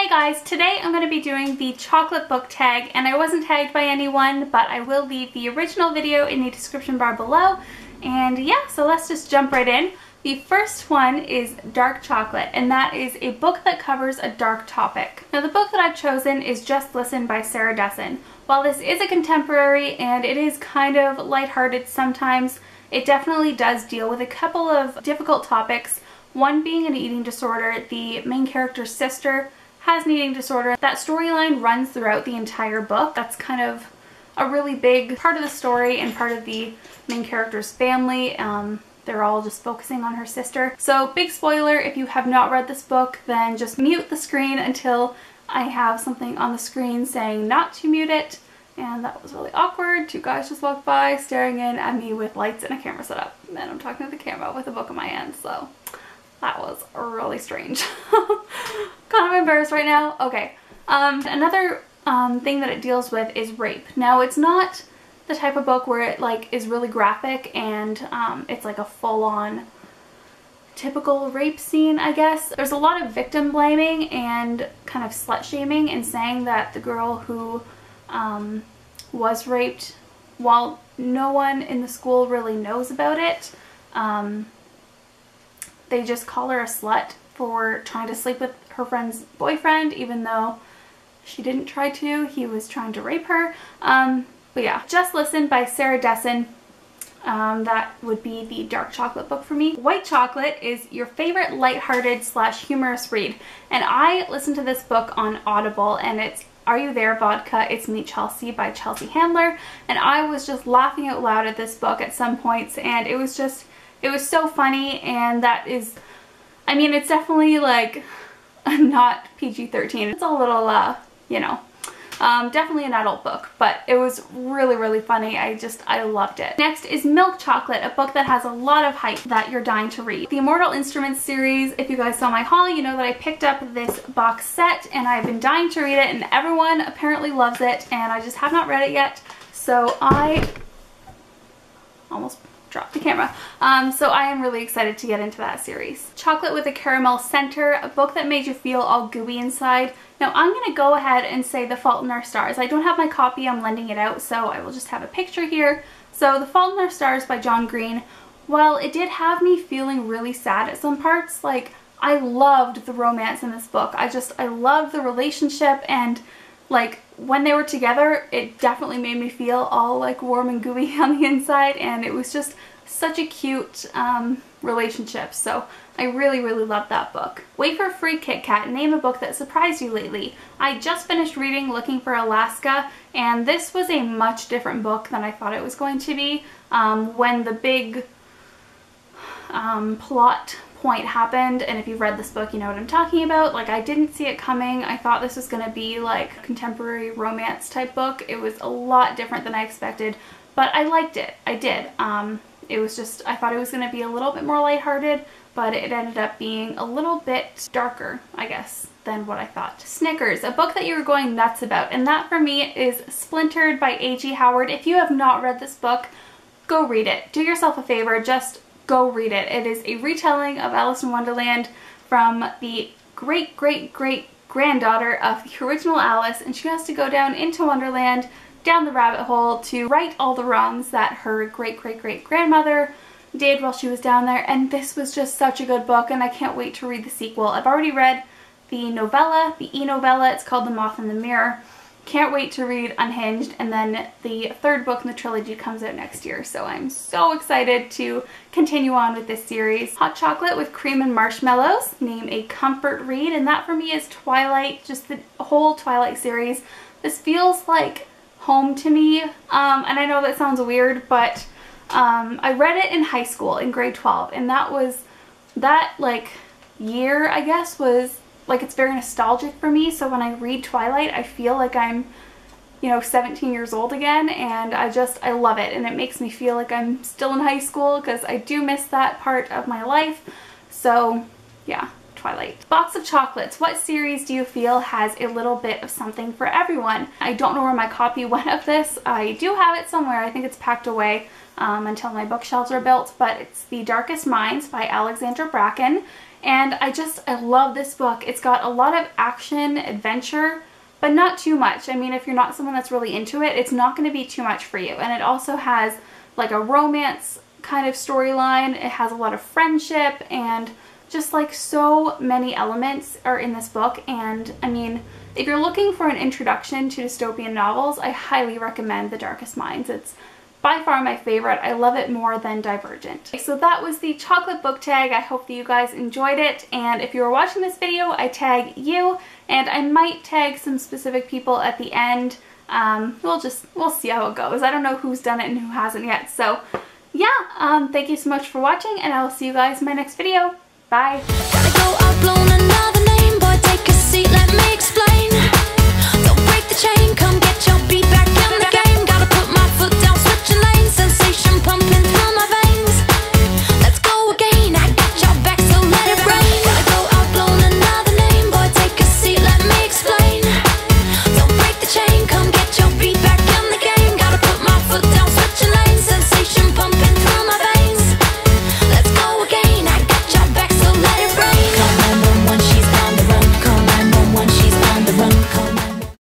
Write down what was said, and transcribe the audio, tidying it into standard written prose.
guys, today I'm going to be doing the chocolate book tag, and I wasn't tagged by anyone, but I will leave the original video in the description bar below. And yeah, so let's just jump right in. The first one is Dark Chocolate, and that is a book that covers a dark topic. Now the book that I've chosen is Just Listen by Sarah Dessen. While this is a contemporary and it is kind of lighthearted sometimes, it definitely does deal with a couple of difficult topics. One being an eating disorder. The main character's sister has an eating disorder. That storyline runs throughout the entire book. That's kind of a really big part of the story and part of the main character's family. They're all just focusing on her sister. So big spoiler, if you have not read this book, then just mute the screen until I have something on the screen saying not to mute it. And that was really awkward. Two guys just walked by staring in at me with lights and a camera set up. And I'm talking to the camera with a book in my hand, so that was really strange. Kind of embarrassed right now. Okay. Another thing that it deals with is rape. Now it's not the type of book where it like is really graphic and it's like a full-on typical rape scene, I guess. There's a lot of victim blaming and kind of slut shaming and saying that the girl who was raped, while no one in the school really knows about it, they just call her a slut for trying to sleep with her friend's boyfriend, even though she didn't try to. He was trying to rape her. But yeah, Just Listen by Sarah Dessen. That would be the dark chocolate book for me. White Chocolate is your favorite lighthearted / humorous read. And I listened to this book on Audible, and it's Are You There Vodka? It's Me Chelsea by Chelsea Handler. And I was just laughing out loud at this book at some points, and it was so funny. And that is, I mean, it's definitely like not PG-13. It's a little, you know, definitely an adult book, but it was really, really funny. I loved it. Next is Milk Chocolate, a book that has a lot of hype that you're dying to read. The Immortal Instruments series, if you guys saw my haul, you know that I picked up this box set and I've been dying to read it, and everyone apparently loves it, and I just have not read it yet. So I almost dropped the camera. So I am really excited to get into that series. Chocolate with a Caramel Center, a book that made you feel all gooey inside. Now I'm going to go ahead and say The Fault in Our Stars. I don't have my copy, I'm lending it out, so I will just have a picture here. So The Fault in Our Stars by John Green, while it did have me feeling really sad at some parts, like I loved the romance in this book. I loved the relationship, and like when they were together, it definitely made me feel all like warm and gooey on the inside, and it was just such a cute relationship. So I really, really loved that book. Wafer-free Kit-Kat Name, a book that surprised you lately. I just finished reading Looking for Alaska, and this was a much different book than I thought it was going to be. When the big plot point happened, and if you've read this book you know what I'm talking about, like I didn't see it coming. I thought this was going to be like a contemporary romance type book. It was a lot different than I expected, but I liked it. I did. It was just, I thought it was going to be a little bit more lighthearted, but it ended up being a little bit darker, I guess, than what I thought. Snickers, a book that you were going nuts about, and that for me is Splintered by A.G. Howard. If you have not read this book, go read it. Do yourself a favor, just go read it. It is a retelling of Alice in Wonderland from the great-great-great-granddaughter of the original Alice, and she has to go down into Wonderland, down the rabbit hole, to right all the wrongs that her great-great-great-grandmother did while she was down there. And this was just such a good book, and I can't wait to read the sequel. I've already read the novella, the e-novella. It's called The Moth in the Mirror. Can't wait to read Unhinged, and then the third book in the trilogy comes out next year, so I'm so excited to continue on with this series. Hot Chocolate with Cream and Marshmallows, name a comfort read, and that for me is Twilight, just the whole Twilight series. This feels like home to me, and I know that sounds weird, but I read it in high school in grade 12, and that like year, I guess, was like, it's very nostalgic for me. So when I read Twilight, I feel like I'm, you know, 17 years old again, and I love it, and it makes me feel like I'm still in high school, because I do miss that part of my life. So yeah, Twilight. Box of Chocolates. What series do you feel has a little bit of something for everyone? I don't know where my copy went of this. I do have it somewhere. I think it's packed away until my bookshelves are built, but it's The Darkest Minds by Alexandra Bracken. And I love this book. It's got a lot of action, adventure, but not too much. I mean, if you're not someone that's really into it, it's not going to be too much for you. And it also has like a romance kind of storyline. It has a lot of friendship, and just like so many elements are in this book. And I mean, if you're looking for an introduction to dystopian novels, I highly recommend The Darkest Minds. It's by far my favorite. I love it more than Divergent. So that was the chocolate book tag. I hope that you guys enjoyed it, and if you were watching this video, I tag you, and I might tag some specific people at the end. We'll see how it goes. I don't know who's done it and who hasn't yet. So yeah, thank you so much for watching, and I will see you guys in my next video. Bye.